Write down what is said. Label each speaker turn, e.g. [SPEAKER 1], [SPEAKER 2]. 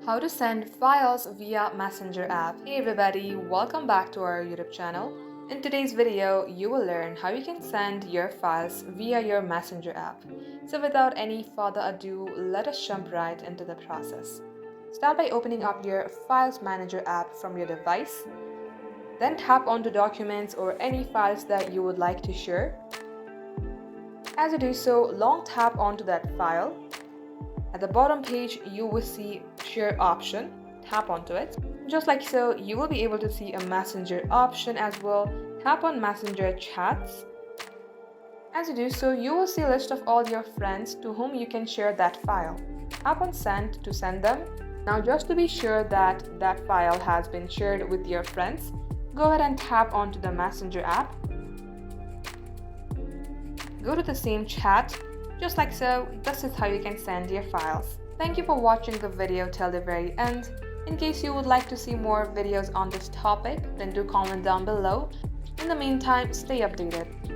[SPEAKER 1] How to send files via Messenger app. Hey everybody, welcome back to our YouTube channel. In today's video, you will learn how you can send your files via your Messenger app. So without any further ado, let us jump right into the process. Start by opening up your Files Manager app from your device. Then tap onto Documents or any files that you would like to share. As you do so, long tap onto that file. At the bottom page, you will see Share option. Tap onto it. Just like so, you will be able to see a Messenger option as well. Tap on Messenger Chats. As you do so, you will see a list of all your friends to whom you can share that file. Tap on Send to send them. Now, just to be sure that that file has been shared with your friends, go ahead and tap onto the Messenger app. Go to the same chat. Just like so, this is how you can send your files. Thank you for watching the video till the very end. In case you would like to see more videos on this topic, then do comment down below. In the meantime, stay updated.